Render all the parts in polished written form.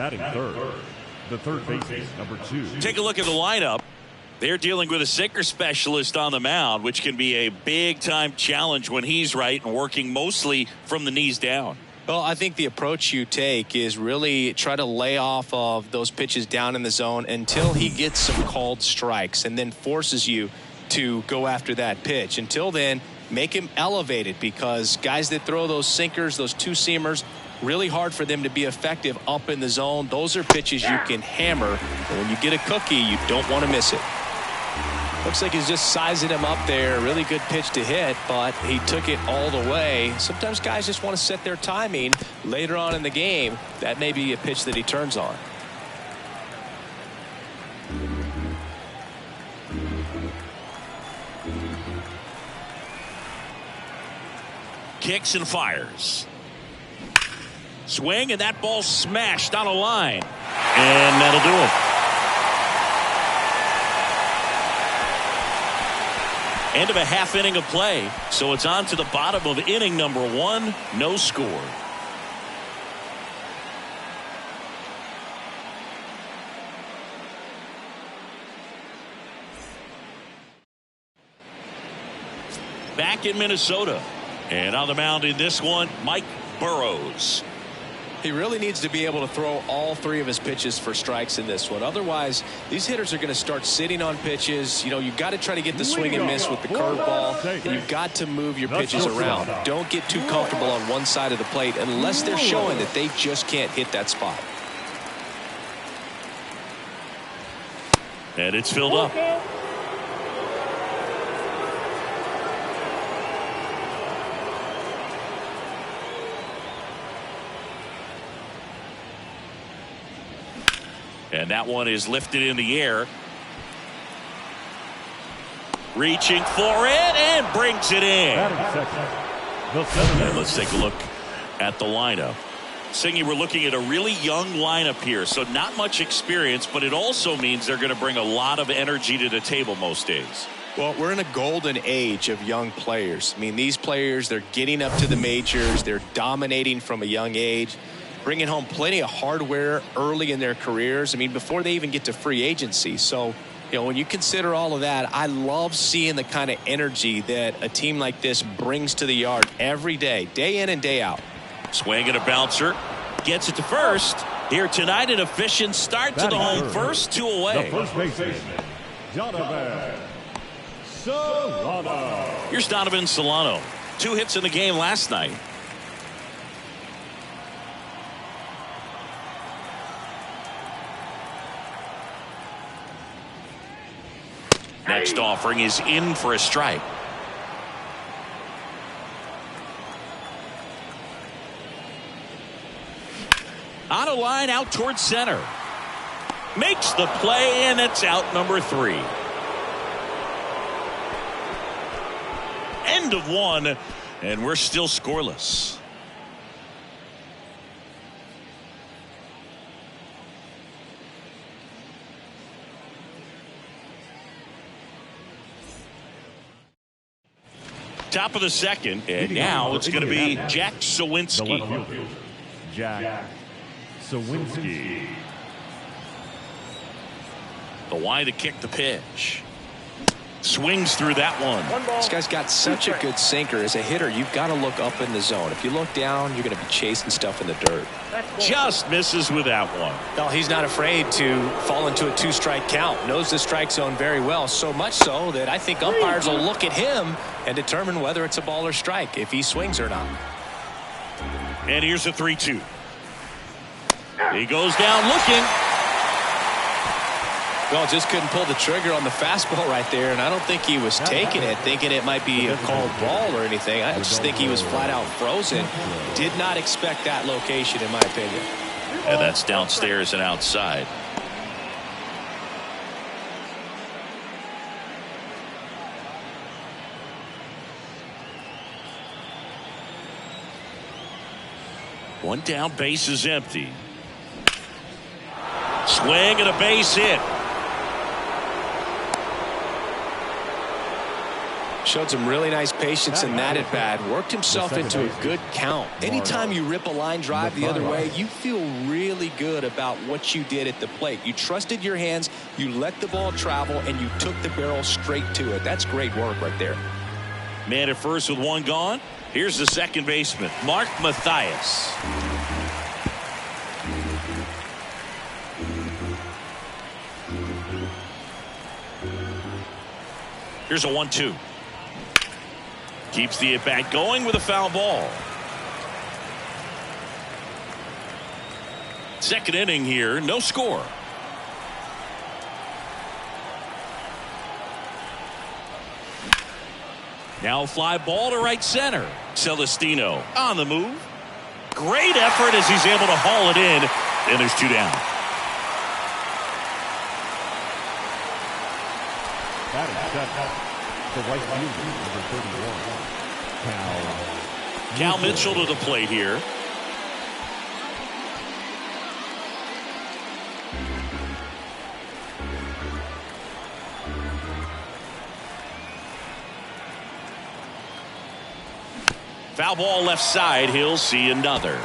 Batting third, the third baseman, number 2. Take a look at the lineup. They're dealing with a sinker specialist on the mound, which can be a big-time challenge when he's right and working mostly from the knees down. Well, I think the approach you take is really try to lay off of those pitches down in the zone until he gets some called strikes and then forces you to go after that pitch. Until then, make him elevated, because guys that throw those sinkers, those two-seamers, really hard for them to be effective up in the zone. Those are pitches you can hammer, and when you get a cookie, you don't want to miss it. Looks like he's just sizing him up there. Really good pitch to hit, but he took it all the way. Sometimes guys just want to set their timing later on in the game. That may be a pitch that he turns on. Kicks and fires. Swing, and that ball smashed on a line. And that'll do it. End of a half inning of play. So it's on to the bottom of inning number 1. No score. Back in Minnesota. And on the mound in this one, Mike Burrows. He really needs to be able to throw all 3 of his pitches for strikes in this one. Otherwise, these hitters are going to start sitting on pitches. You know, you've got to try to get the swing and miss with the curveball. And you've got to move your pitches around. Don't get too comfortable on one side of the plate unless they're showing that they just can't hit that spot. And it's filled up. And that one is lifted in the air. Reaching for it and brings it in. And let's take a look at the lineup. Singy, we're looking at a really young lineup here, so not much experience, but it also means they're going to bring a lot of energy to the table most days. Well, we're in a golden age of young players. I mean, these players, they're getting up to the majors. They're dominating from a young age, bringing home plenty of hardware early in their careers. I mean, before they even get to free agency. So, you know, when you consider all of that, I love seeing the kind of energy that a team like this brings to the yard every day in and day out. Swing and a bouncer. Gets it to first. Here tonight, an efficient start to the home first, 2 away. The first baseman, Donovan Solano. Here's Donovan Solano. 2 hits in the game last night. Next offering is in for a strike. On a line out towards center. Makes the play, and it's out number 3. End of 1, and we're still scoreless. Top of the second, and now it's going to be Jack Suwinski. Jack Suwinski. The wide to kick the pitch. Swings through that one. This guy's got such a good sinker. As a hitter, you've got to look up in the zone. If you look down, you're going to be chasing stuff in the dirt. Just misses with that one. No, he's not afraid to fall into a 2-strike count. Knows the strike zone very well. So much so that I think umpires will look at him and determine whether it's a ball or strike, if he swings or not. And here's a 3-2. He goes down looking. Well, just couldn't pull the trigger on the fastball right there, and I don't think he was taking it, thinking it might be a called ball or anything. I just think he was flat out frozen. Did not expect that location, in my opinion. And that's downstairs and outside. One down, base is empty. Swing and a base hit. Showed some really nice patience in that at bat. Worked himself into a good count. Anytime you rip a line drive the other way, you feel really good about what you did at the plate. You trusted your hands, you let the ball travel, and you took the barrel straight to it. That's great work right there. Man at first with one gone. Here's the second baseman, Mark Mathias. Here's a 1-2. Keeps the at-bat going with a foul ball. Second inning here, no score. Now a fly ball to right center. Celestino on the move. Great effort as he's able to haul it in. And there's two down. The right fielder, number 31, Cal Mitchell to the plate here. Foul ball left side. He'll see another.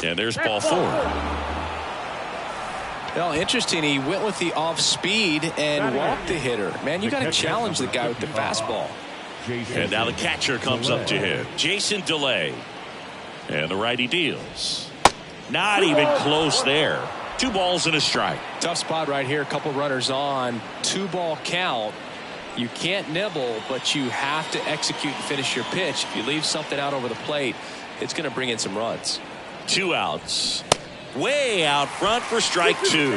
And there's ball four. Well, interesting. He went with the off speed and walked the hitter. Man, you got to challenge the guy with the fastball. And now the catcher comes up to him. Jason DeLay. And the righty deals. Not even close there. 2 balls and a strike. Tough spot right here. A couple runners on. 2-ball count. You can't nibble, but you have to execute and finish your pitch. If you leave something out over the plate, it's going to bring in some runs. 2 outs. Way out front for strike 2.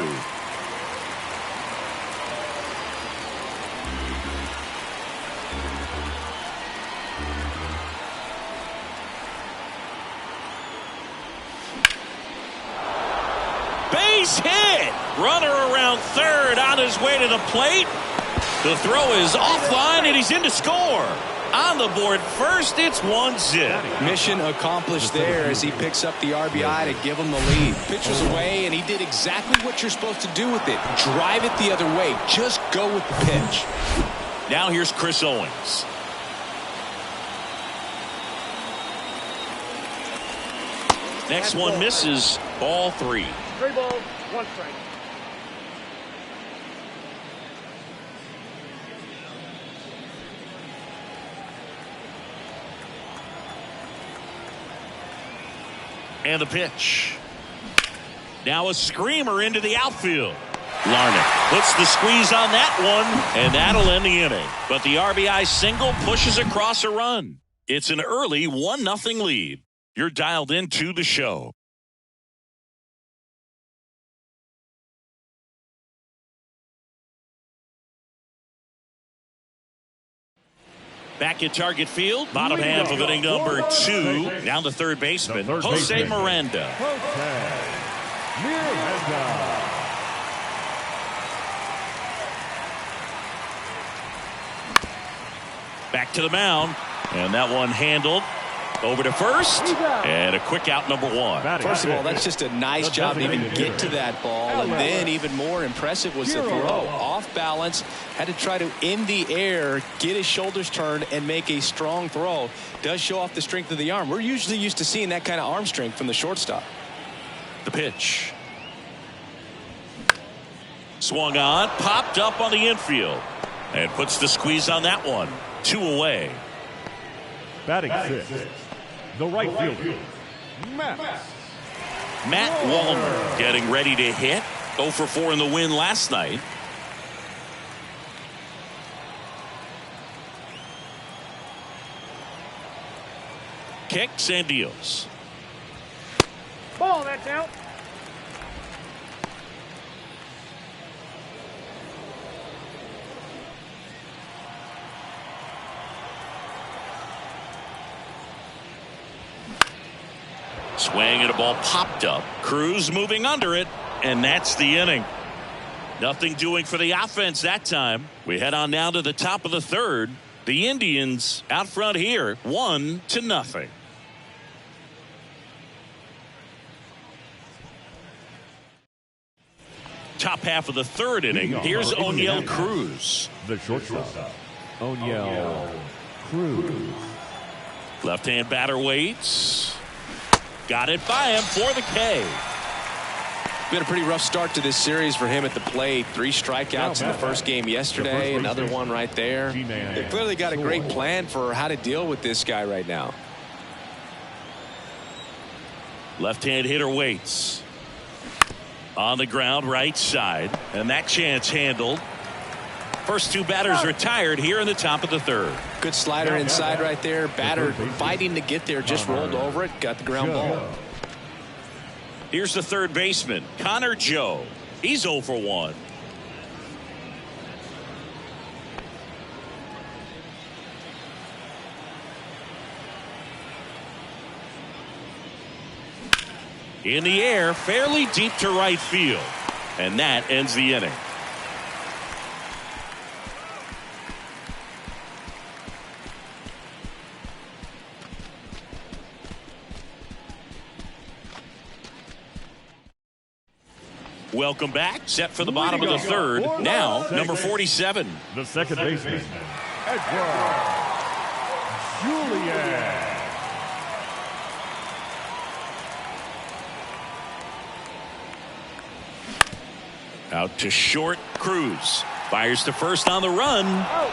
Base hit. Runner around third on his way to the plate. The throw is offline and he's in to score. On the board first, it's 1-0. Mission accomplished there as he picks up the RBI to give him the lead. Pitch was away, and he did exactly what you're supposed to do with it. Drive it the other way. Just go with the pitch. Now here's Chris Owings. Next one misses. Ball 3. 3 balls, 1 strike. And the pitch. Now a screamer into the outfield. Larnach puts the squeeze on that one, and that'll end the inning. But the RBI single pushes across a run. It's an early 1-0 lead. You're dialed into the show. Back at Target Field, bottom half of inning number 2. Now the third baseman, Jose Miranda. Back to the mound, and that one handled. Over to first, and a quick out, number 1. First of all, that's just a nice job to even get to that ball, and then even more impressive was the throw. Off balance, had to try to, in the air, get his shoulders turned and make a strong throw. Does show off the strength of the arm. We're usually used to seeing that kind of arm strength from the shortstop. The pitch. Swung on, popped up on the infield, and puts the squeeze on that one. 2 away. Batting 6. The right fielder, Matt Wallner getting ready to hit. 0 for 4 in the win last night. Kicks and deals. Ball, that's out. Swing and a ball popped up. Cruz moving under it, and that's the inning. Nothing doing for the offense that time. We head on now to the top of the third. The Indians out front here, 1-0. Top half of the third inning. Here's Oneil Cruz. The shortstop, Oneil Cruz. Left-hand batter waits. Got it by him for the K. Been a pretty rough start to this series for him at the plate. 3 strikeouts in the first game yesterday. Another one right there. They've clearly got a great plan for how to deal with this guy right now. Left-hand hitter waits. On the ground, right side. And that chance handled. First 2 batters retired here in the top of the third. Good slider inside right there. Batter fighting to get there. Just rolled over it. Got the ground ball. Here's the third baseman, Connor Joe. He's 0 for 1. In the air, fairly deep to right field. And that ends the inning. Welcome back. Set for the bottom of the third. Now, number 47. The second baseman, Edward Julian. Out to short, Cruz. Fires to first on the run.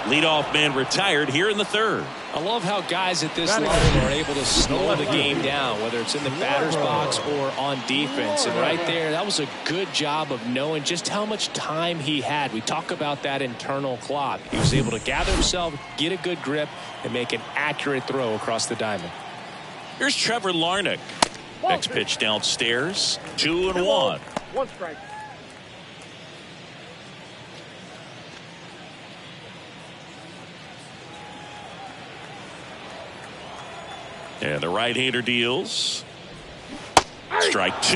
Leadoff man retired here in the third. I love how guys at this level are able to slow the game down, whether it's in the batter's box or on defense. And right there, that was a good job of knowing just how much time he had. We talk about that internal clock. He was able to gather himself, get a good grip, and make an accurate throw across the diamond. Here's Trevor Larnach. Next pitch downstairs. 2-1. 1 strike. And the right-hander deals. Strike 2.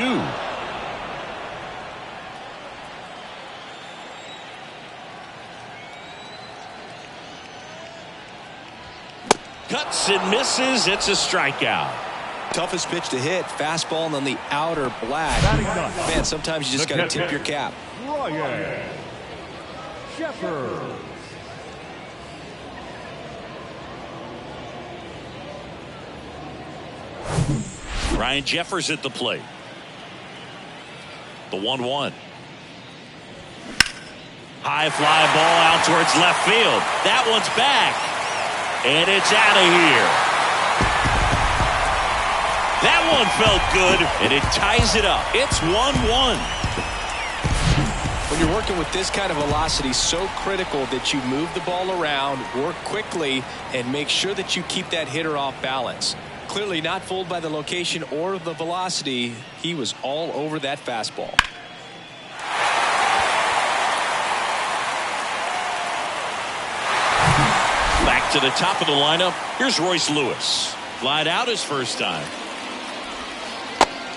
Cuts and misses. It's a strikeout. Toughest pitch to hit. Fastball on the outer black. Man, sometimes you just got to tip your cap. Ryan Jeffers. Ryan Jeffers at the plate. The 1-1. High fly ball out towards left field. That one's back. And it's out of here. That one felt good, and it ties it up. It's 1-1. When you're working with this kind of velocity, so critical that you move the ball around, work quickly, and make sure that you keep that hitter off balance. Clearly not fooled by the location or the velocity. He was all over that fastball. Back to the top of the lineup. Here's Royce Lewis. Flied out his first time.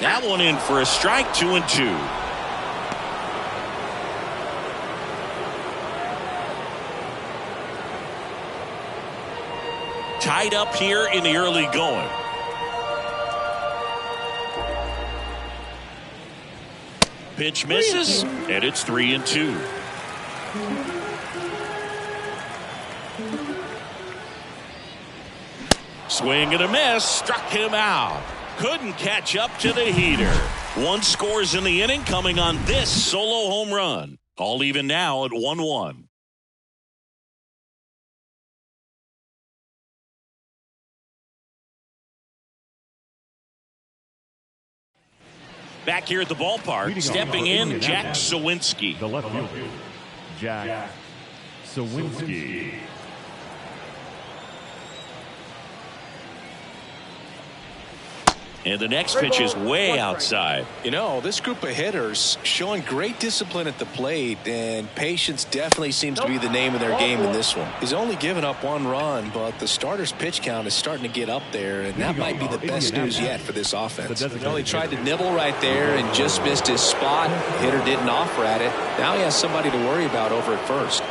That one in for a strike. 2-2. Tied up here in the early going. Pitch misses, and it's 3-2. Swing and a miss, struck him out. Couldn't catch up to the heater. 1 scores in the inning, coming on this solo home run. All even now at 1-1. Back here at the ballpark, stepping in, Jack Suwinski. The left fielder, Jack Suwinski. And the next pitch is way outside. You know, this group of hitters showing great discipline at the plate, and patience definitely seems to be the name of their game in this one. He's only given up 1 run, but the starter's pitch count is starting to get up there, and that might be the best news yet for this offense. Well, he tried to nibble right there and just missed his spot. Hitter didn't offer at it. Now he has somebody to worry about over at first.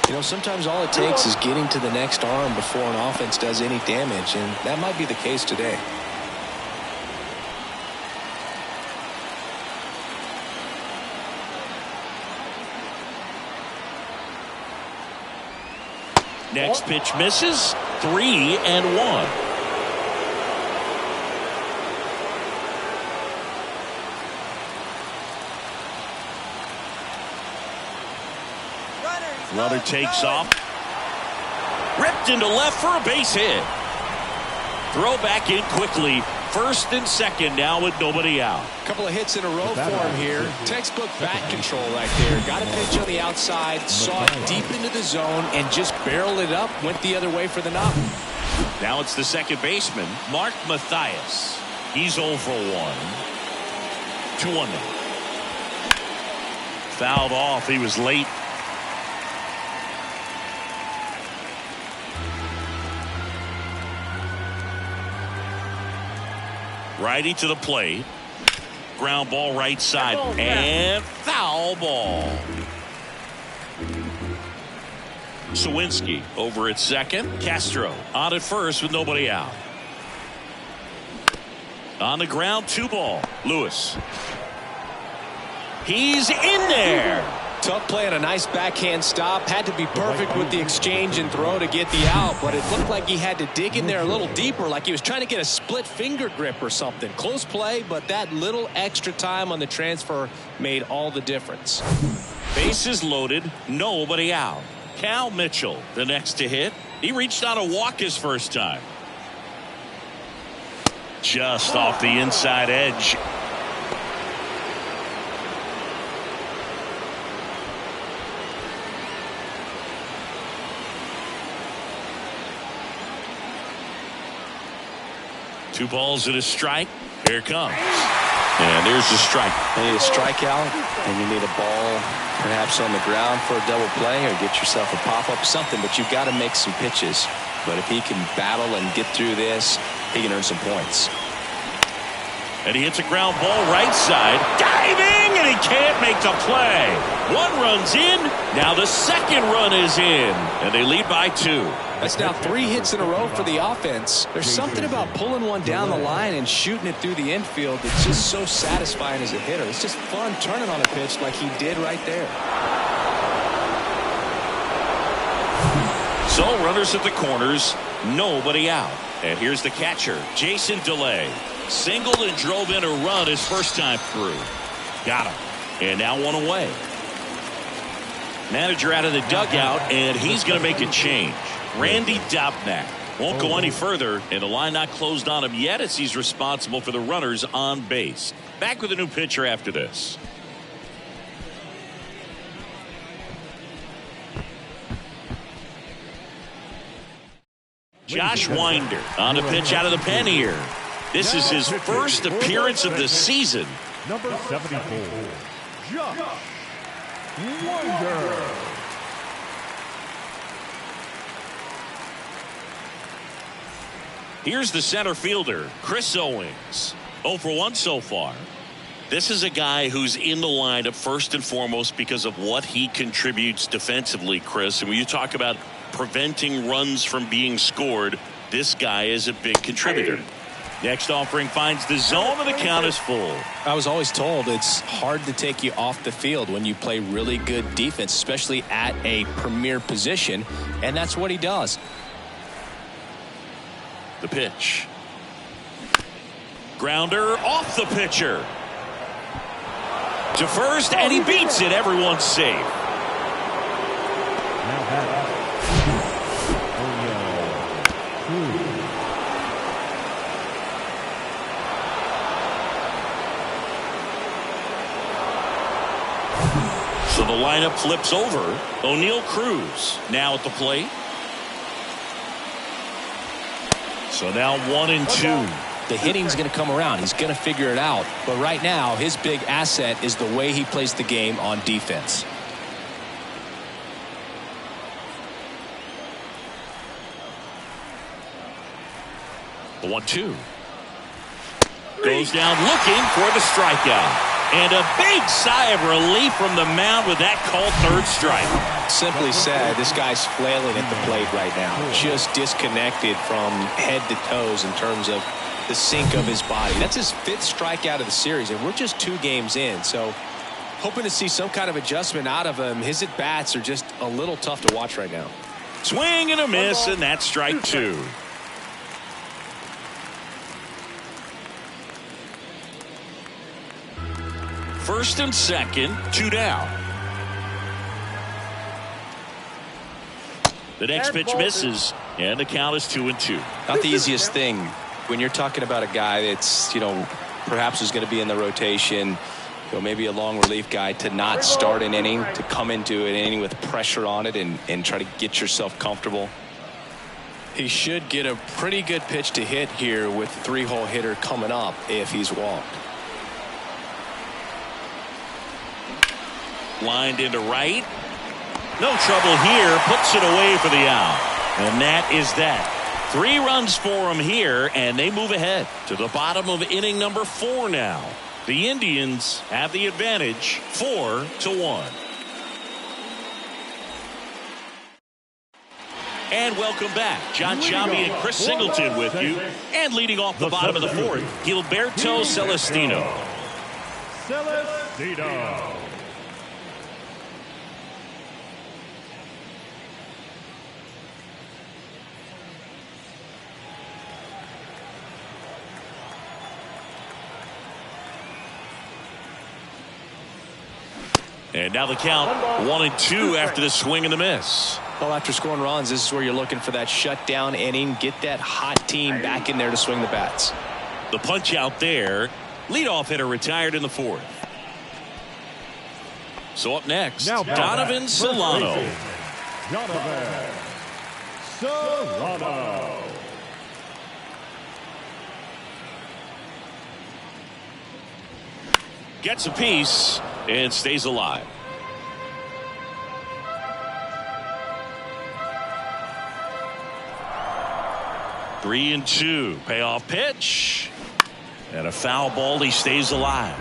You know, sometimes all it takes is getting to the next arm before an offense does any damage, and that might be the case today. Next pitch misses. 3-1. Runner takes off. Ripped into left for a base hit. Throw back in quickly. First and second now with nobody out. A couple of hits in a row for him here. Textbook bat control right there. Got a pitch on the outside, saw it deep into the zone, and just barreled it up. Went the other way for the knock. Now it's the second baseman, Mark Mathias. He's 0 for 1. 2-1 now. Fouled off. He was late. Righty to the plate. Ground ball right side. And foul ball. Sawinski over at second. Castro on at first with nobody out. On the ground, 2 ball. Lewis. He's in there. Tough play and a nice backhand stop. Had to be perfect with the exchange and throw to get the out, but it looked like he had to dig in there a little deeper, like he was trying to get a split finger grip or something. Close play, but that little extra time on the transfer made all the difference. Bases loaded, nobody out. Cal Mitchell, the next to hit. He reached out a walk his first time. Just off the inside edge. Two balls and a strike. Here it comes. And there's the strike. You need a strikeout, and you need a ball perhaps on the ground for a double play, or get yourself a pop-up, something, but you've got to make some pitches. But if he can battle and get through this, he can earn some points. And he hits a ground ball right side. Diving, and he can't make the play. One run's in. Now the second run is in. And they lead by 2. That's now 3 hits in a row for the offense. There's something about pulling one down the line and shooting it through the infield that's just so satisfying as a hitter. It's just fun turning on a pitch like he did right there. So runners at the corners, nobody out. And here's the catcher, Jason DeLay. Singled and drove in a run his first time through. Got him. And now one away. Manager out of the dugout, and he's going to make a change. Randy Dobnak won't go any further, and the line not closed on him yet as he's responsible for the runners on base. Back with a new pitcher after this. Josh Winder on the pitch out of the pen here. This is his first appearance of the season. Number 74, Josh Winder. Here's the center fielder, Chris Owings. 0 for 1 so far. This is a guy who's in the lineup first and foremost because of what he contributes defensively, Chris. And when you talk about preventing runs from being scored, this guy is a big contributor. Next offering finds the zone, and the count is full. I was always told it's hard to take you off the field when you play really good defense, especially at a premier position, and that's what he does. The pitch. Grounder off the pitcher. To first, and he beats it. Everyone's safe. Now batting. So the lineup flips over. O'Neal Cruz now at the plate. So now 1 and 2. The hitting's going to come around. He's going to figure it out. But right now, his big asset is the way he plays the game on defense. The 1-2. Goes down looking for the strikeout. And a big sigh of relief from the mound with that called third strike. Simply said, this guy's flailing at the plate right now. Just disconnected from head to toes in terms of the sink of his body. That's his 5th strikeout of the series, and we're just 2 games in. So hoping to see some kind of adjustment out of him. His at-bats are just a little tough to watch right now. Swing and a miss, and that's strike 2. First and second, 2 down. The next pitch misses, and the count is 2-2. Not the easiest thing when you're talking about a guy that's, perhaps is going to be in the rotation, maybe a long relief guy, to not start an inning, to come into an inning with pressure on it and try to get yourself comfortable. He should get a pretty good pitch to hit here with the 3-hole hitter coming up if he's walked. Lined into right. No trouble here. Puts it away for the out. And that is that. 3 runs for him here, and they move ahead to the bottom of inning number 4 now. The Indians have the advantage 4-1. And welcome back. John Giambi and Chris Singleton with you. And leading off the bottom of the 4th, Gilberto Celestino. Celestino. And now the count 1-2 after the swing and the miss. Well, after scoring runs, this is where you're looking for that shutdown inning. Get that hot team back in there to swing the bats. The punch out there. Leadoff hitter retired in the 4th. So up next, now Donovan Solano. Donovan Solano. Gets a piece and stays alive. Three and 2. Payoff pitch. And a foul ball. He stays alive.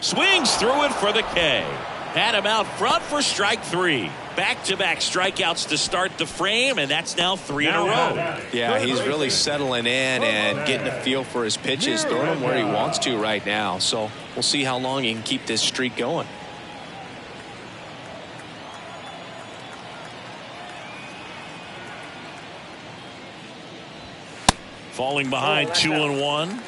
Swings through it for the K. Had him out front for strike 3. Back-to-back strikeouts to start the frame, and that's now 3 in a row. Yeah, he's really settling in and getting a feel for his pitches, throwing them where he wants to right now. So we'll see how long he can keep this streak going. Falling behind 2-1.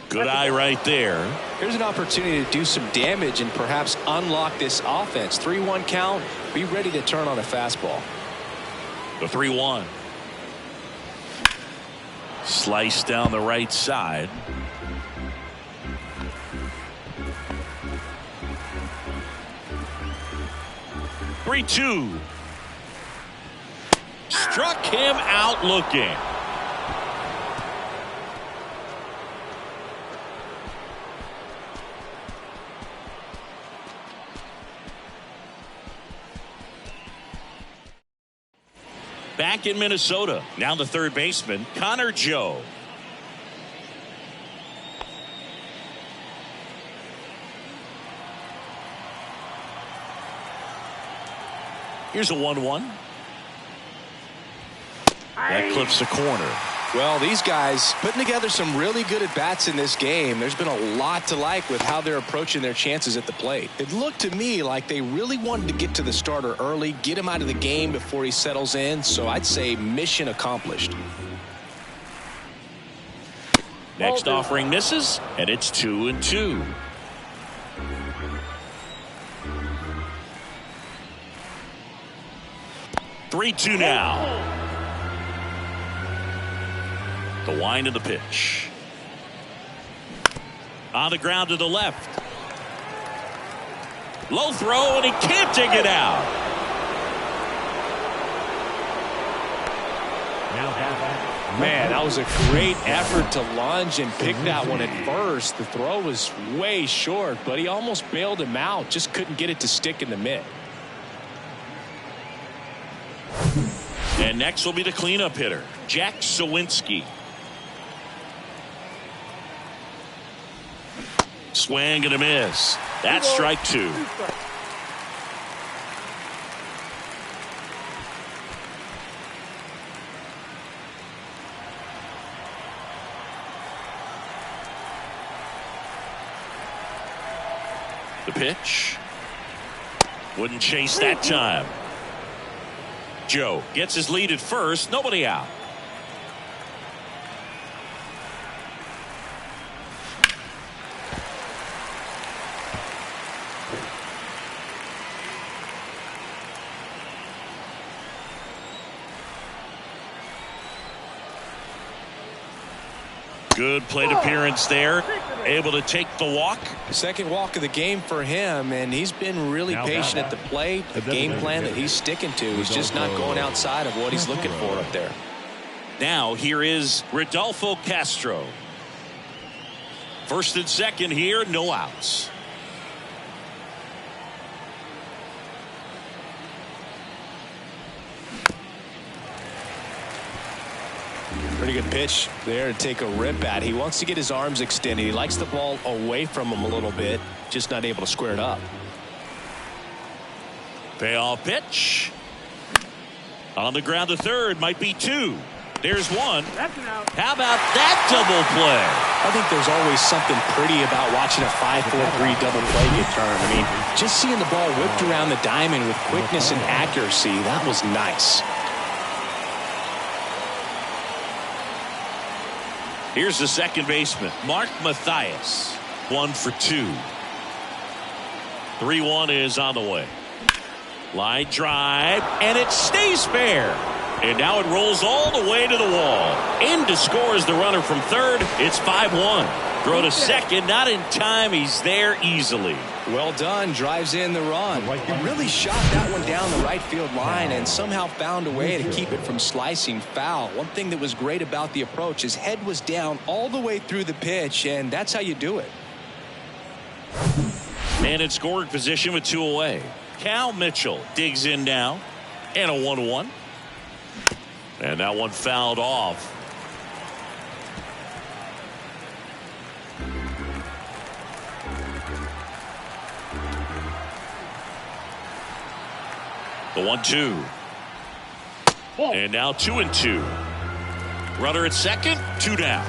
Good eye right there. Here's an opportunity to do some damage and perhaps unlock this offense. 3-1 count. Be ready to turn on a fastball. The 3-1. Slice down the right side. Three, 2. Struck him out looking. Back in Minnesota, now the third baseman, Connor Joe. Here's a 1-1. That clips the corner. Well, these guys putting together some really good at-bats in this game. There's been a lot to like with how they're approaching their chances at the plate. It looked to me like they really wanted to get to the starter early, get him out of the game before he settles in. So I'd say mission accomplished. Next offering misses, and it's 2-2. Three-2 now. The wind of the pitch. On the ground to the left. Low throw, and he can't take it out. Now Man, that was a great effort to lunge and pick that one at first. The throw was way short, but he almost bailed him out. Just couldn't get it to stick in the mitt. And next will be the cleanup hitter, Jack Suwinski. Swing and a miss. That's strike two. The pitch. Wouldn't chase that time. Joe gets his lead at first. Nobody out. Good plate appearance there. Able to take the walk. Second walk of the game for him, and he's been really patient at the plate. A game plan that he's sticking to. He's just not going outside of what he's looking for up there. Now here is Rodolfo Castro. First and second here, no outs. Pretty good pitch there to take a rip at. He wants to get his arms extended. He likes the ball away from him a little bit, just not able to square it up. Payoff pitch. On the ground to third, might be two. There's one. That's an out. How about that double play? I think there's always something pretty about watching a 5-4-3 double play get turned. I mean, just seeing the ball whipped around the diamond with quickness and accuracy, that was nice. Here's the second baseman, Mark Mathias. 1 for 2. 3-1 is on the way. Line drive, and it stays fair. And now it rolls all the way to the wall. In to score is the runner from third. It's 5-1. Throw to second, not in time. He's there easily. Well done. Drives in the run. He really shot that one down the right field line and somehow found a way to keep it from slicing foul. One thing that was great about the approach, his head was down all the way through the pitch, and that's how you do it. Man in scoring position with 2 away. Cal Mitchell digs in now. And a 1-1. And that one fouled off. The 1-2. And now 2-2. Runner at second, 2 down.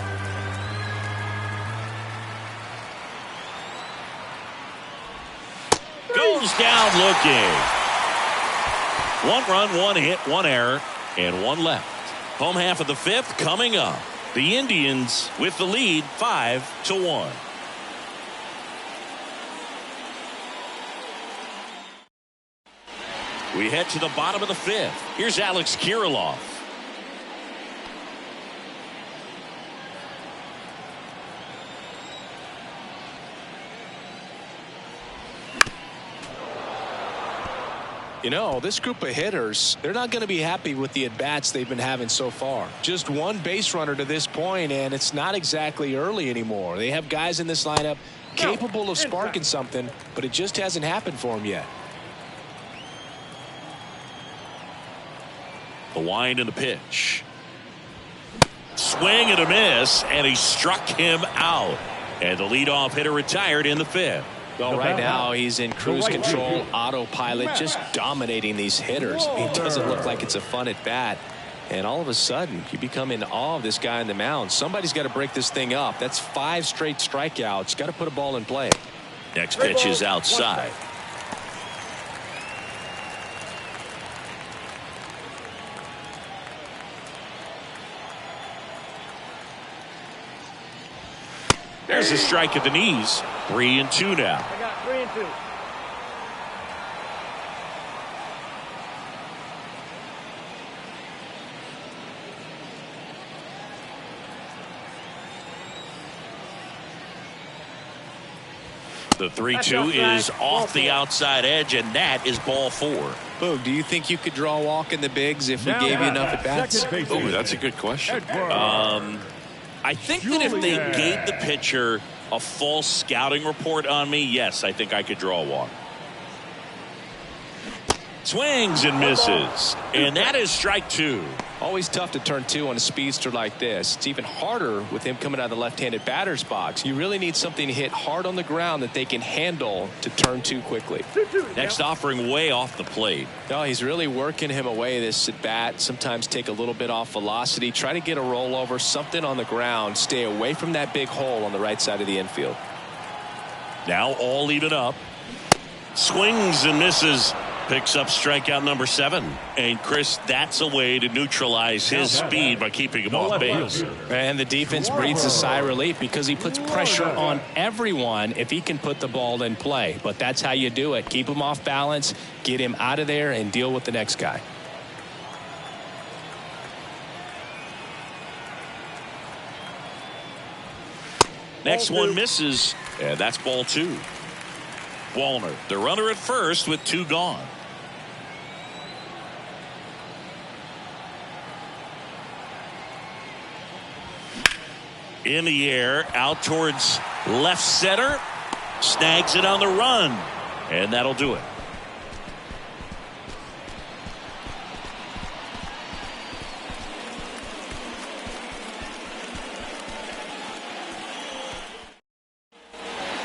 Goes down looking. 1 run, 1 hit, 1 error, and 1 left. Home half of the 5th coming up. The Indians with the lead 5-1. We head to the bottom of the 5th. Here's Alex Kirilloff. You know, this group of hitters, they're not going to be happy with the at-bats they've been having so far. Just 1 base runner to this point, and it's not exactly early anymore. They have guys in this lineup capable of sparking something, but it just hasn't happened for them yet. The wind and the pitch. Swing and a miss, and he struck him out. And the leadoff hitter retired in the 5th. Well, right now he's in cruise control, autopilot, just dominating these hitters. It doesn't look like it's a fun at bat. And all of a sudden, you become in awe of this guy on the mound. Somebody's got to break this thing up. That's 5 straight strikeouts. Got to put a ball in play. Next pitch is outside. There's a strike at the knees. 3-2 now. I got 3-2. The 3-2 is off the outside edge, and that is ball 4. Boog, do you think you could draw a walk in the bigs if we gave you enough at bats? Oh, that's a good question. I think that if they gave the pitcher a false scouting report on me, yes, I think I could draw a walk. Swings and misses, and that is strike 2. Always tough to turn 2 on a speedster like this. It's even harder with him coming out of the left-handed batter's box. You really need something to hit hard on the ground that they can handle to turn 2 quickly. Next offering way off the plate. Oh, he's really working him away this at bat. Sometimes take a little bit off velocity. Try to get a rollover, something on the ground. Stay away from that big hole on the right side of the infield. Now all even up. Swings and misses. Picks up strikeout number 7. And Chris, that's a way to neutralize his speed by keeping him off base. And the defense breathes a sigh of relief because he puts pressure on everyone if he can put the ball in play. But that's how you do it. Keep him off balance, get him out of there, and deal with the next guy. Next one misses, and that's ball 2. Wallner, the runner at first with 2 gone. In the air, out towards left center. Snags it on the run, and that'll do it.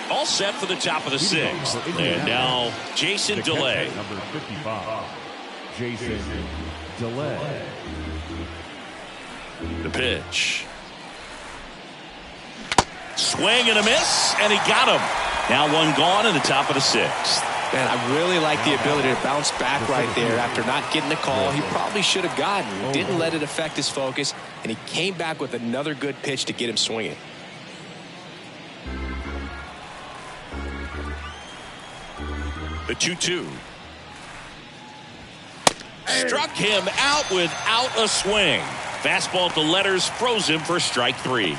All set for the top of the 6th. And now Jason DeLay. Number 55, Jason DeLay. The pitch. Swing and a miss, and he got him. Now 1 gone in the top of the 6th. Man, I really like the ability to bounce back right there after not getting the call he probably should have gotten. Didn't let it affect his focus, and he came back with another good pitch to get him swinging. The 2-2. Struck him out without a swing. Fastball to letters froze him for strike 3.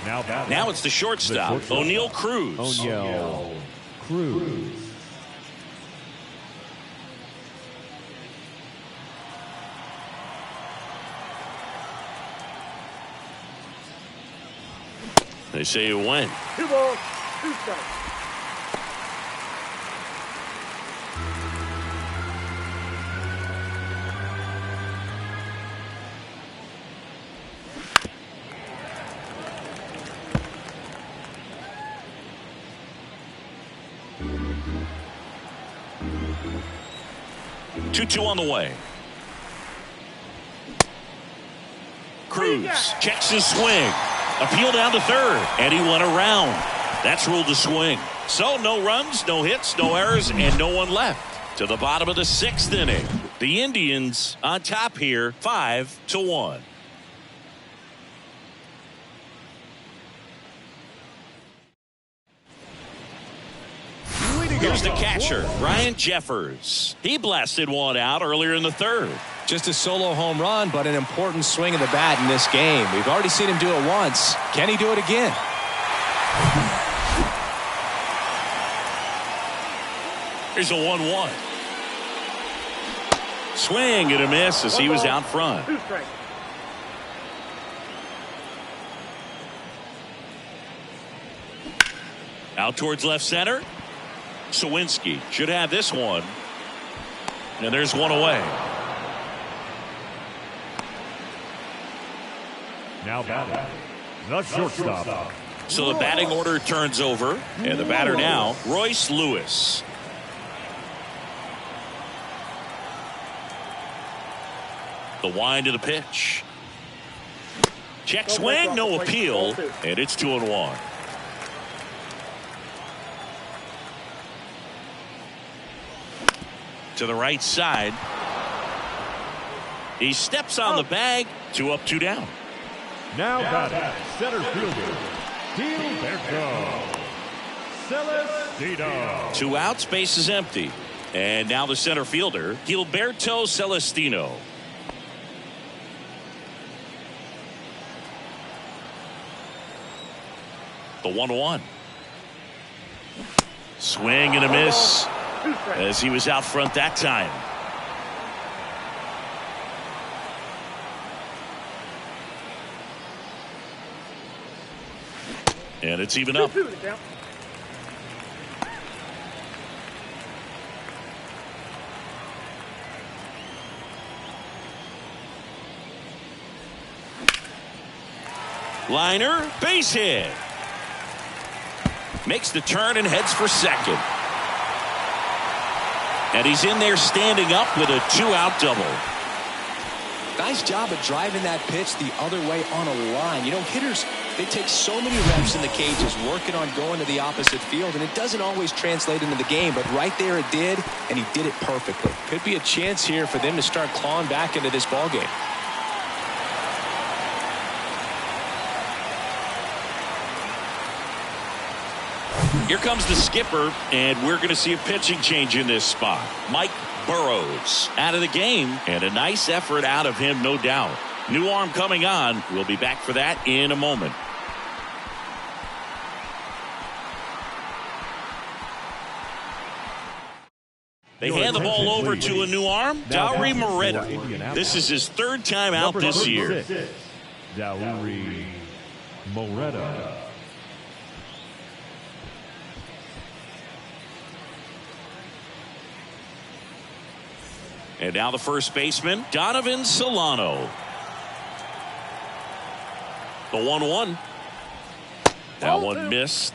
Now it's the shortstop, Oneil Cruz. Oneil Cruz. They say you win. 2 balls, 2 strikes. Two on the way. Cruz checks his swing. Appeal down to third, and he went around. That's ruled a swing. So no runs, no hits, no errors, and no one left. To the bottom of the 6th inning. The Indians on top here, 5-1. Here's the catcher, Ryan Jeffers. He blasted one out earlier in the 3rd. Just a solo home run, but an important swing of the bat in this game. We've already seen him do it once. Can he do it again? Here's a 1-1. Swing and a miss as he was out front. 2 strikes. Out towards left center. Sawinski should have this one. And there's one away. Now batting, the shortstop. So the batting order turns over. And the batter now, Royce Lewis. The wind of the pitch. Check swing, no appeal. And it's 2-1. To the right side. He steps on the bag. 2 up, 2 down. Now batting, center fielder, Gilberto Celestino. 2 outs, base is empty. And now the center fielder, Gilberto Celestino. The 1-1. Swing and a miss as he was out front that time. And it's even up. Liner, base hit. Makes the turn and heads for second. And he's in there standing up with a 2-out double. Nice job of driving that pitch the other way on a line. You know, hitters, they take so many reps in the cages working on going to the opposite field, and it doesn't always translate into the game, but right there it did, and he did it perfectly. Could be a chance here for them to start clawing back into this ballgame. Here comes the skipper, and we're going to see a pitching change in this spot. Mike Burrows out of the game, and a nice effort out of him, no doubt. New arm coming on. We'll be back for that in a moment. They hand the ball over to a new arm, Dauri Moreta. This is his third time out this year. Dauri Moreta. And now the first baseman, Donovan Solano. The 1-1. That one missed.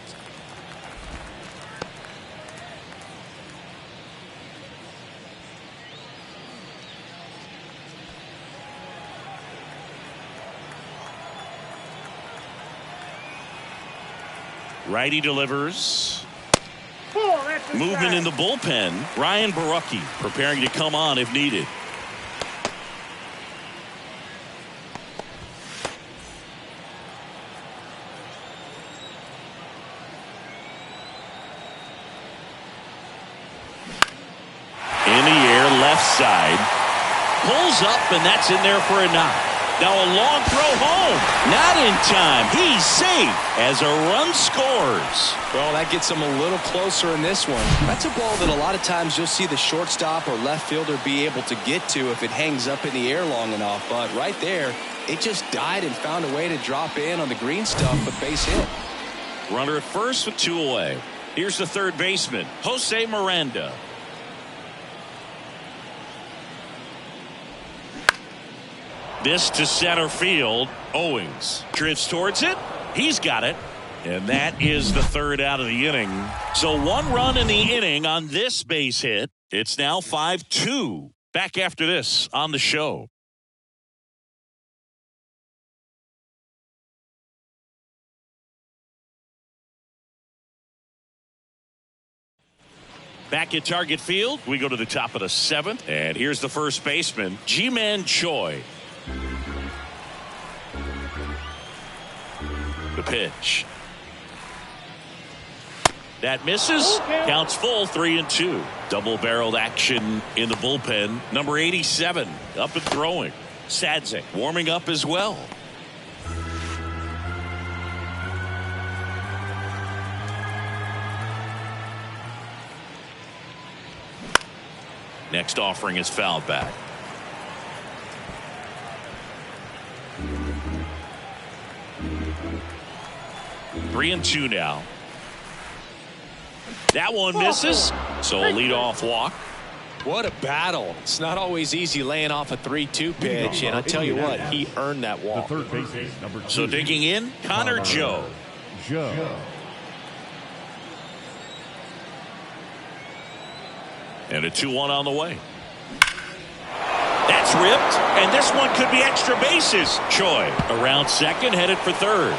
Righty delivers. Movement in the bullpen. Ryan Borucki preparing to come on if needed. In the air, left side. Pulls up, and that's in there for a knock. Now a long throw home. Not in time. He's safe as a run scores. Well, that gets him a little closer in this one. That's a ball that a lot of times you'll see the shortstop or left fielder be able to get to if it hangs up in the air long enough. But right there, it just died and found a way to drop in on the green stuff with base hit. Runner at first with 2 away. Here's the third baseman, Jose Miranda. This to center field. Owings drifts towards it. He's got it. And that is the third out of the inning. So 1 run in the inning on this base hit. It's now 5-2. Back after this on the show. Back at Target Field, we go to the top of the 7th. And here's the first baseman, Ji-Man Choi. The pitch. That misses. Counts full, 3-2. Double-barreled action in the bullpen. Number 87 up and throwing. Sadzik warming up as well. Next offering is fouled back. 3-2 now. That one misses. So a leadoff walk. What a battle. It's not always easy laying off a 3-2 pitch, and I tell you what, he earned that walk. The third baseman, number 2. So digging in, Connor Joe. And a 2-1 on the way. That's ripped, and this one could be extra bases. Choi around second, headed for third.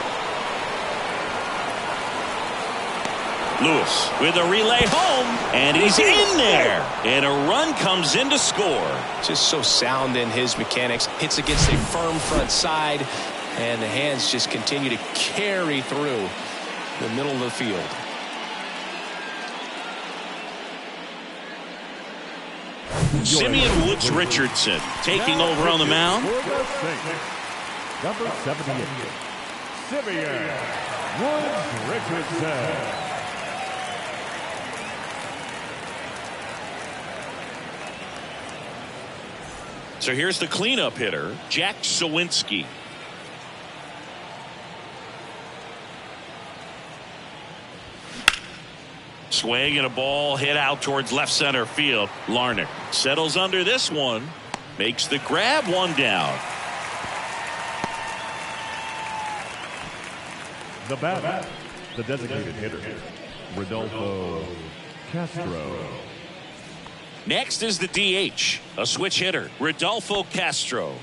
Lewis with a relay home, and he's in there. And a run comes in to score. Just so sound in his mechanics. Hits against a firm front side, and the hands just continue to carry through the middle of the field. Simeon Woods Richardson taking over on the mound. Number 78, Simeon Woods Richardson. So here's the cleanup hitter, Jack Sawinski. Swing and a ball hit out towards left center field. Larnach settles under this one, makes the grab, one down. The batter, the designated hitter, Rodolfo Castro. Next is the DH, a switch hitter, Rodolfo Castro.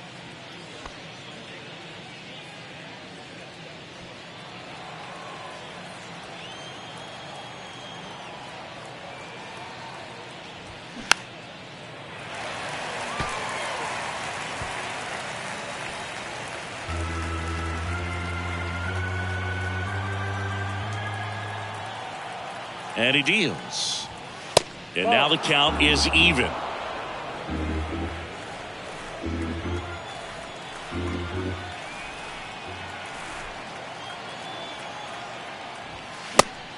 And he deals. And now the count is even.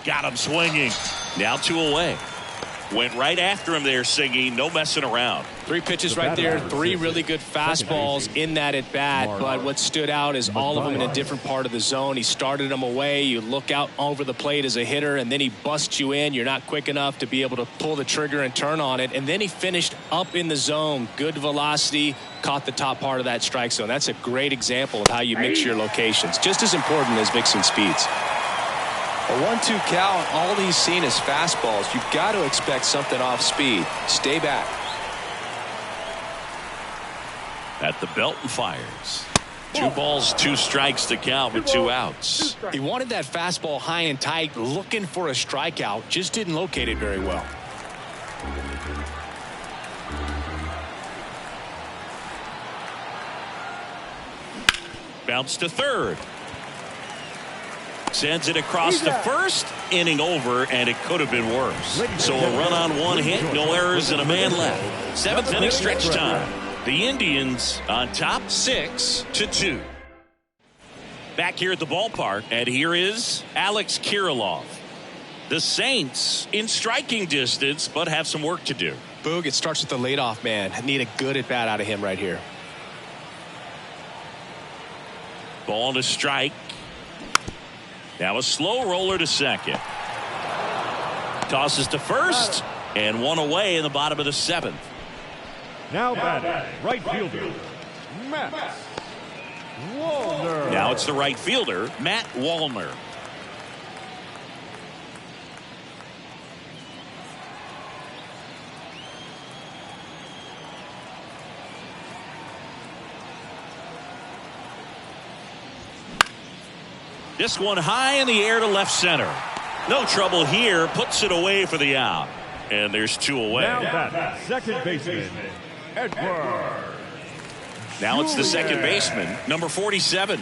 Got him swinging. Now 2 away. Went right after him there, Singy. No messing around. 3 pitches right there. 3 really good fastballs in that at bat. But what stood out is all of them in a different part of the zone. He started them away. You look out over the plate as a hitter, and then he busts you in. You're not quick enough to be able to pull the trigger and turn on it. And then he finished up in the zone. Good velocity. Caught the top part of that strike zone. That's a great example of how you mix your locations. Just as important as mixing speeds. A 1-2 count, all he's seen is fastballs. You've got to expect something off speed. Stay back. At the belt and fires. 2 balls, 2 strikes to count with 2 outs. He wanted that fastball high and tight, looking for a strikeout. Just didn't locate it very well. Bounce to third. Sends it across to first. Inning over, and it could have been worse. So a run on 1 hit, no errors, and a man left. 7th inning stretch time. The Indians on top 6-2. Back here at the ballpark, and here is Alex Kirilloff. The Saints in striking distance, but have some work to do. Boog, it starts with the leadoff man. Need a good at bat out of him right here. Ball to strike. Now a slow roller to second. Tosses to first, and 1 away in the bottom of the 7th. Now batting, right fielder, Matt Wallner. Now it's the right fielder, Matt Wallner. This one high in the air to left center. No trouble here. Puts it away for the out. And there's 2 away. Now batting, second baseman, Edward. Now it's the second baseman, number 47.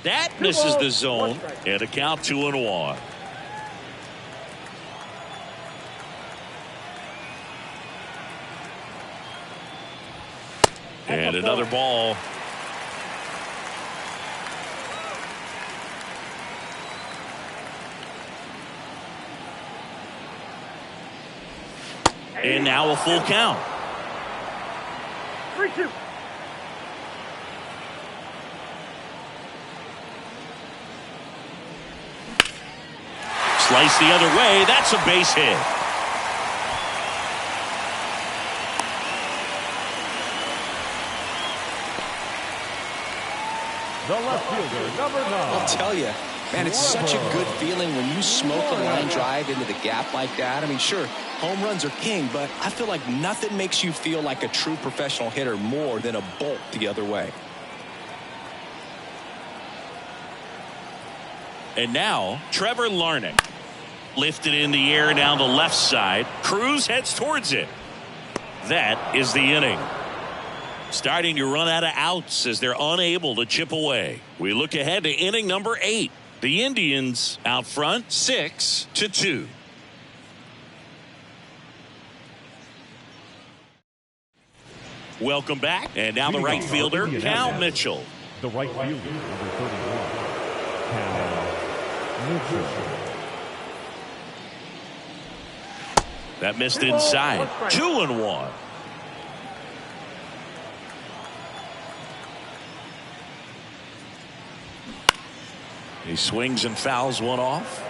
That misses the zone, and a count 2-1. And another ball. And now a full count. 3-2. Slice the other way. That's a base hit. The left fielder, number 9. I'll tell you, man, it's such a good feeling when you smoke a line drive into the gap like that. I mean, sure, home runs are king, but I feel like nothing makes you feel like a true professional hitter more than a bolt the other way. And now, Trevor Larnach. Lifted in the air down the left side. Cruz heads towards it. That is the inning. Starting to run out of outs as they're unable to chip away. We look ahead to inning number 8. The Indians out front 6-2. Welcome back. And now the right fielder, Cal Mitchell. The right fielder, number 31. Mitchell. That missed inside. 2-1. He swings and fouls one off.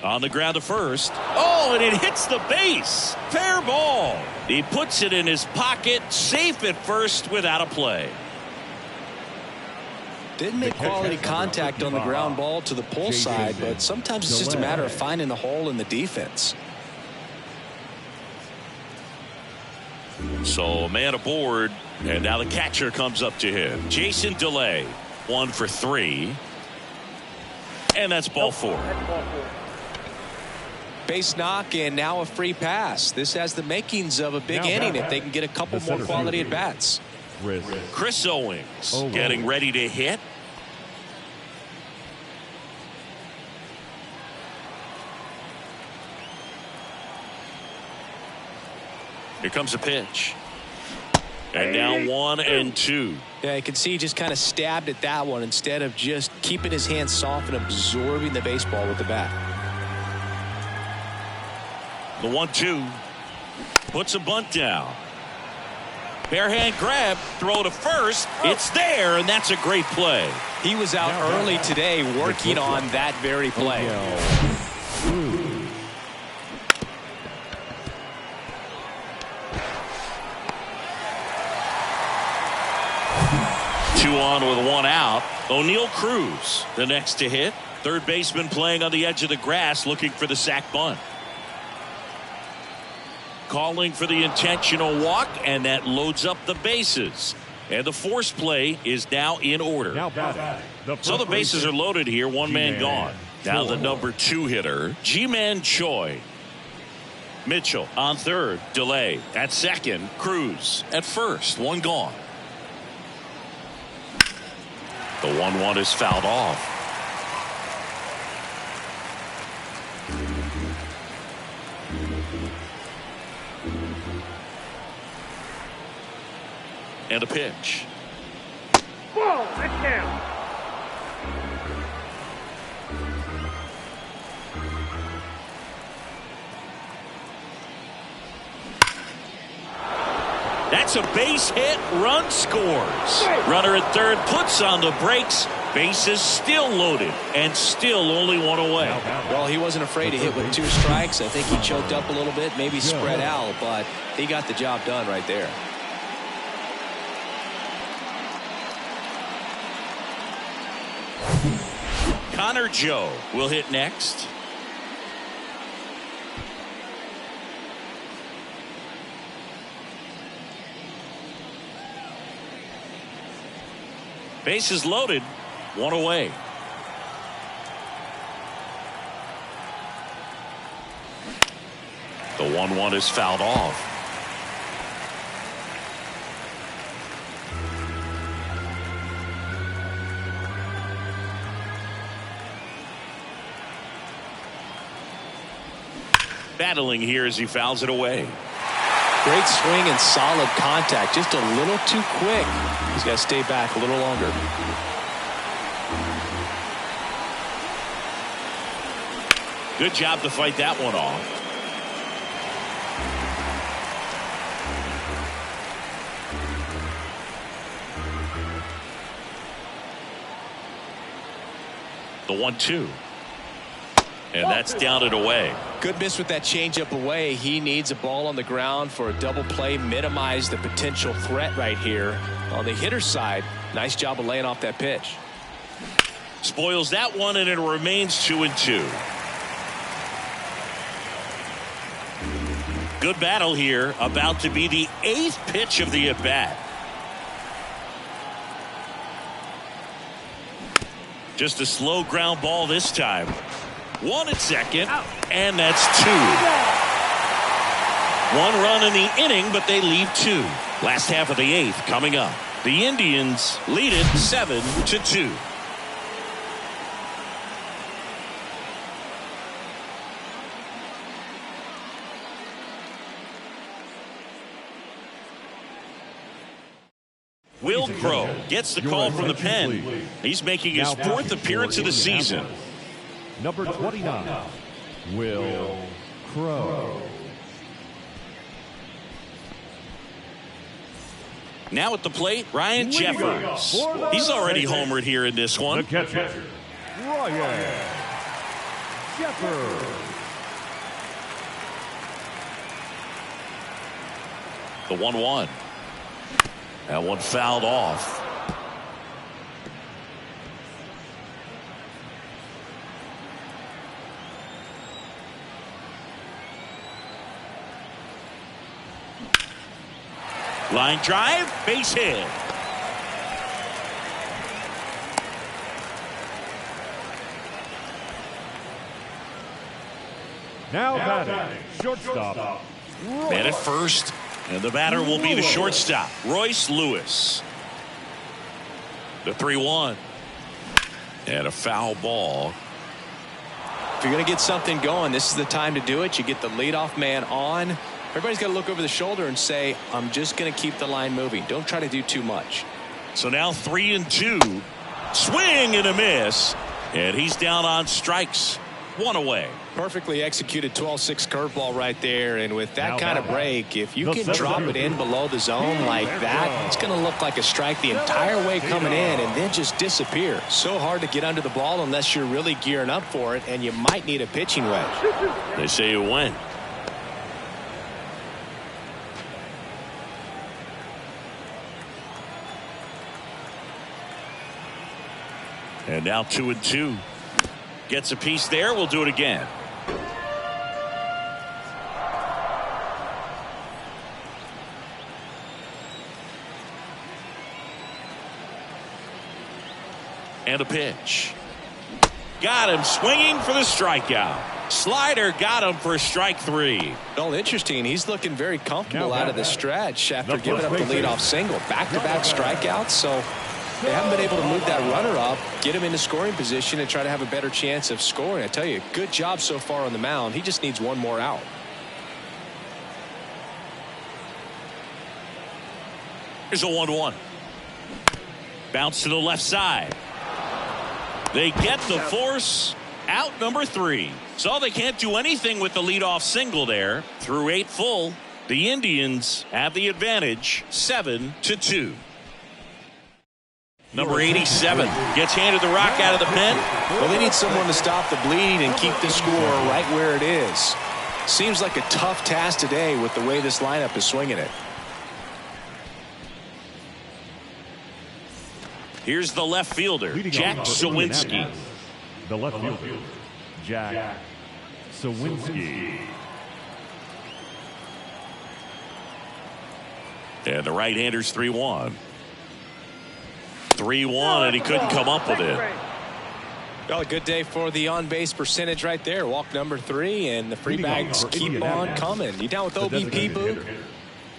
On the ground to first. Oh, and it hits the base. Fair ball. He puts it in his pocket, safe at first without a play. Didn't make quality contact on the ground ball to the pull side, but sometimes it's just a matter of finding the hole in the defense. So a man aboard, and now the catcher comes up to him. Jason DeLay, 1 for 3. And that's ball 4. Base knock and now a free pass. This has the makings of a big inning if they can get a couple more quality at bats. Chris Owings getting ready to hit. Here comes a pitch. And now 1-2. Yeah, you can see he just kind of stabbed at that one instead of just keeping his hands soft and absorbing the baseball with the bat. The 1-2 puts a bunt down. Bare hand grab, throw to first. It's there, and that's a great play. He was out early today working on that very play. 2 on with 1 out. O'Neal Cruz, the next to hit. Third baseman playing on the edge of the grass, looking for the sac bunt. Calling for the intentional walk, and that loads up the bases. And the force play is now in order. So the bases are loaded here, one man gone. Now the number 2 hitter, Ji-Man Choi. Mitchell on third, Delay at second, Cruz at first, 1 gone. The 1-1 is fouled off. And a pitch. Ball, that's down. That's a base hit. Run scores. Runner at third puts on the brakes. Bases still loaded and still only 1 away. Well, he wasn't afraid to hit with 2 strikes. I think he choked up a little bit, maybe spread out, but he got the job done right there. Connor Joe will hit next. Bases loaded, 1 away. The 1-1 is fouled off. Battling here as he fouls it away. Great swing and solid contact. Just a little too quick. He's got to stay back a little longer. Good job to fight that one off. The 1-2. And that's down and away. Good miss with that changeup away. He needs a ball on the ground for a double play, minimize the potential threat right here. On the hitter's side, nice job of laying off that pitch. Spoils that one, and it remains 2-2. Good battle here, about to be the 8th pitch of the at-bat. Just a slow ground ball this time. 1 at second, and that's 2. 1 run in the inning, but they leave 2. Last half of the 8th coming up. The Indians lead it 7-2. Will Crowe gets the call from the pen. Please. He's making his Now fourth batting appearance for of the season. Indianapolis, Number 29, Will Crowe. Now at the plate, Ryan Leading Jeffers. off for the He's already Tigers, homered here in this The one. catcher, Ryan Jeffers. The 1-1. That one fouled off. Line drive, base hit. Now batting, shortstop, Man at first, and the batter will be the shortstop, Royce Lewis. The 3-1. And a foul ball. If you're going to get something going, this is the time to do it. You get the leadoff man on. Everybody's got to look over the shoulder and say, I'm just going to keep the line moving. Don't try to do too much. So now 3-2. Swing and a miss. And he's down on strikes. One away. Perfectly executed 12-6 curveball right there. And with that Now kind of batting, break, if you the can center drop fielder, it in below the zone like that, it's going to look like a strike the entire way coming in and then just disappear. So hard to get under the ball unless you're really gearing up for it, and you might need a pitching wedge. They say it went. And now 2-2. Gets a piece there. We'll do it again. And a pitch. Got him swinging for the strikeout. Slider got him for strike 3. Well, interesting. He's looking very comfortable Now out of the batting, stretch after the giving up the first baseman, leadoff single. Back-to-back strikeouts, so they haven't been able to move that runner up, get him into scoring position, and try to have a better chance of scoring. I tell you, good job so far on the mound. He just needs one more out. Here's a 1-1. Bounce to the left side. They get the force. Out number 3. So they can't do anything with the leadoff single there. Through 8 full, the Indians have the advantage, 7-2. Number 87 gets handed the rock out of the pen. Well, they need someone to stop the bleed and keep the score right where it is. Seems like a tough task today with the way this lineup is swinging it. Here's the left fielder, Leading Jack off for Sawinski. Indianapolis, The left fielder, Jack Sawinski. And the right-hander's 3-1. 3-1, and he couldn't come up with it. Well, a good day for the on-base percentage right there. Walk number 3, and the free Leading off bags for keep on Indianapolis, coming. You down with the OBP, designated Boo? hitter,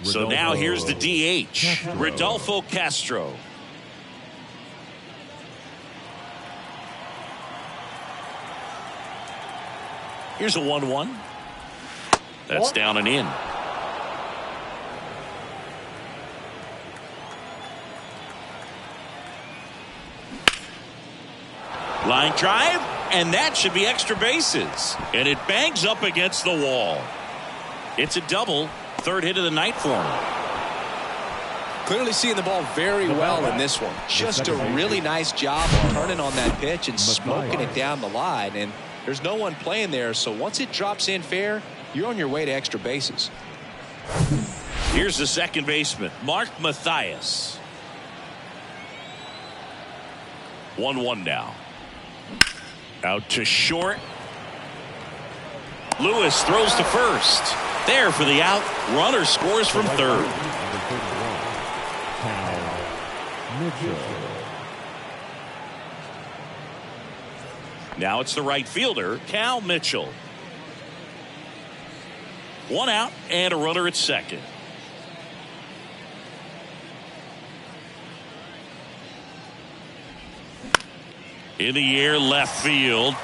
So now here's the DH, Castro. Rodolfo Castro. Here's a 1-1. That's down and in. Line drive, and that should be extra bases. And it bangs up against the wall. It's a double. Third hit of the night for him. Clearly seeing the ball very well in this one. Just a really nice job of turning on that pitch and smoking it down the line. And there's no one playing there, so once it drops in fair, you're on your way to extra bases. Here's the second baseman, Mark Mathias. 1-1 now. Out to short. Lewis throws to first. There for the out. Runner scores from third. Now it's the right fielder, Cal Mitchell. 1 out and a runner at second. In the air, left field.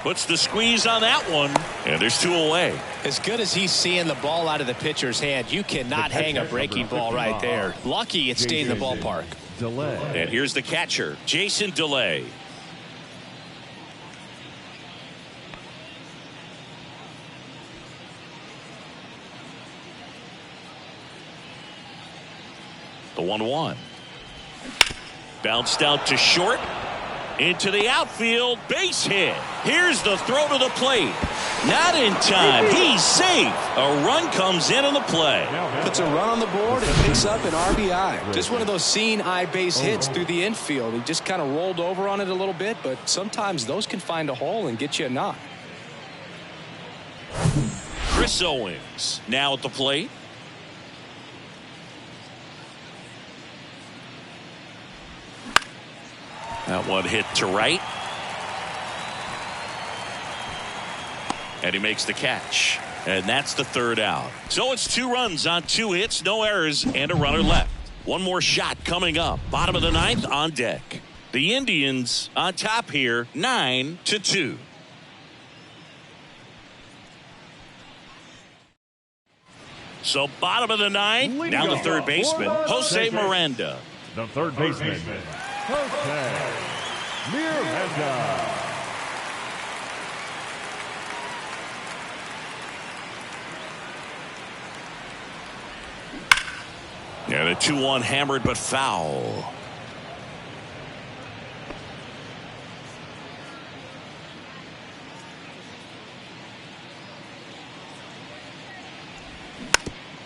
Puts the squeeze on that one, and there's 2 away. As good as he's seeing the ball out of the pitcher's hand, you cannot hang a breaking ball right there. Lucky it stayed in the ballpark. Delay. And here's the catcher, Jason Delay. The 1-1. Bounced out to short. Into the outfield, base hit. Here's the throw to the plate. Not in time. He's safe. A run comes into the play. Puts a run on the board and picks up an RBI. Just one of those seeing eye base hits through the infield. He just kind of rolled over on it a little bit, but sometimes those can find a hole and get you a knock. Chris Owings now at the plate. That one hit to right. And he makes the catch. And that's the 3rd out. So it's 2 runs on 2 hits, no errors, and a runner left. One more shot coming up. Bottom of the 9th on deck. The Indians on top here, 9-2. So bottom of the 9th, now the 3rd baseman, Jose Miranda. The 3rd baseman, Jose Miranda. And a 2-1 hammered but foul.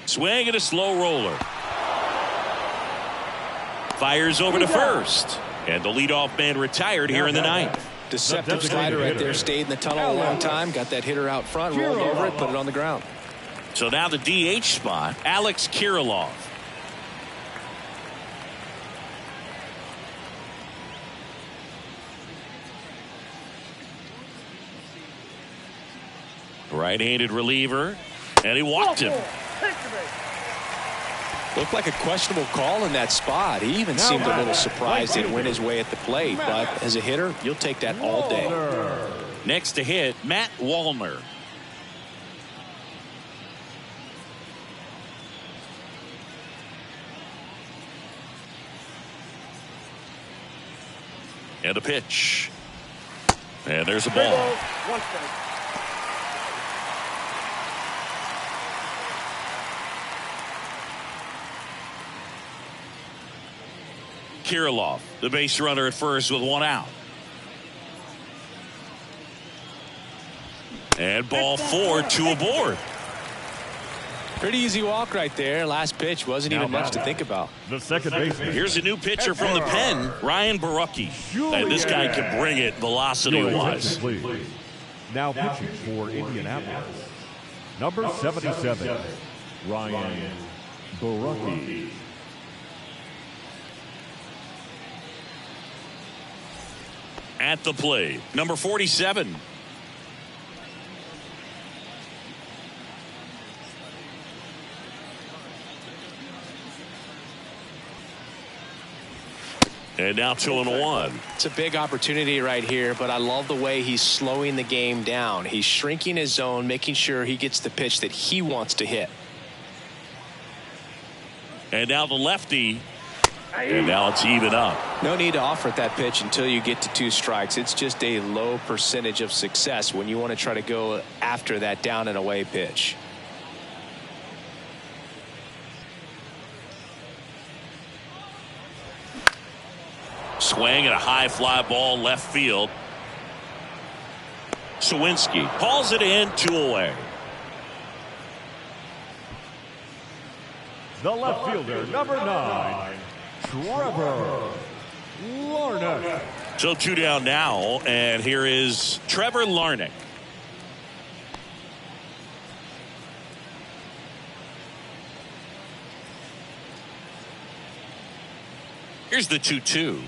Swing and a slow roller. Fires over to first. And the leadoff man retired here in the 9th. Deceptive slider right there. Stayed in the tunnel a long time. Got that hitter out front. Rolled over it. Put it on the ground. So now the DH spot, Alex Kirilloff. Right-handed reliever. And he walked him. Looked like a questionable call in that spot. He even seemed a little surprised it went his way at the plate. But as a hitter, you'll take that all day. Next to hit, Matt Wallner. And a pitch. And there's a ball. Kirilloff, the base runner at first with 1 out. And ball 4, 2 aboard. Pretty easy walk right there. Last pitch wasn't even much to think about. The 2nd baseman. Here's a new pitcher from the pen, Ryan Borucki. And this guy can bring it velocity-wise. Now pitching for Indianapolis, number 77, Ryan Borucki. At the plate, number 47. And now 2-1. It's a big opportunity right here, but I love the way he's slowing the game down. He's shrinking his zone, making sure he gets the pitch that he wants to hit. And now the lefty. And now it's even up. No need to offer that pitch until you get to 2 strikes. It's just a low percentage of success when you want to try to go after that down and away pitch. Swing and a high fly ball left field. Sawinski hauls it in, 2 away. The left fielder, number 9, Trevor Larnach. So 2 down now, and here is Trevor Larnach. Here's the 2-2.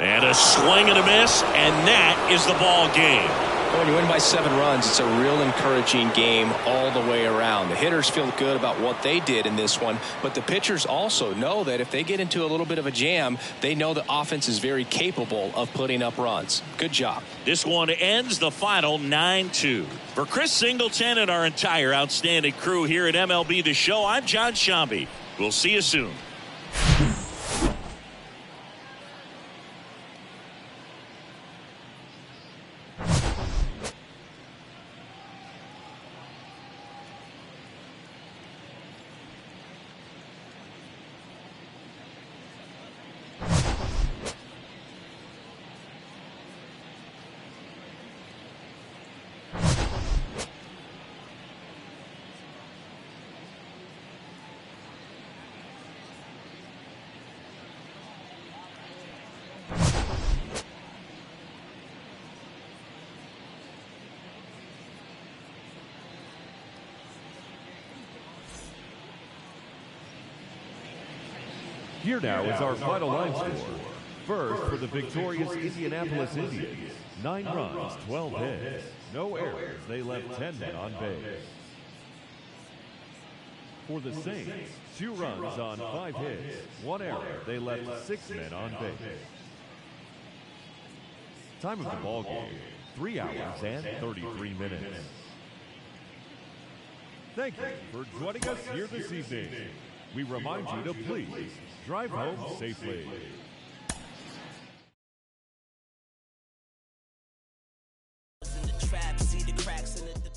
And a swing and a miss, and that is the ball game. When you win by 7 runs, it's a real encouraging game all the way around. The hitters feel good about what they did in this one, but the pitchers also know that if they get into a little bit of a jam, they know the offense is very capable of putting up runs. Good job. This one ends the final 9-2. For Chris Singleton and our entire outstanding crew here at MLB The Show, I'm John Shambi. We'll see you soon. Here now is our final line score. First, for the victorious Indianapolis Indians, 9 runs, 12 hits, no errors. They left 10 men on base. For the Saints, 2 runs on 5 hits, 1 error. They left 6 men on base. Time of the ball game, 3 hours and 33 minutes. Thank you for joining us here this evening. We remind you to please drive home safely. See the cracks in the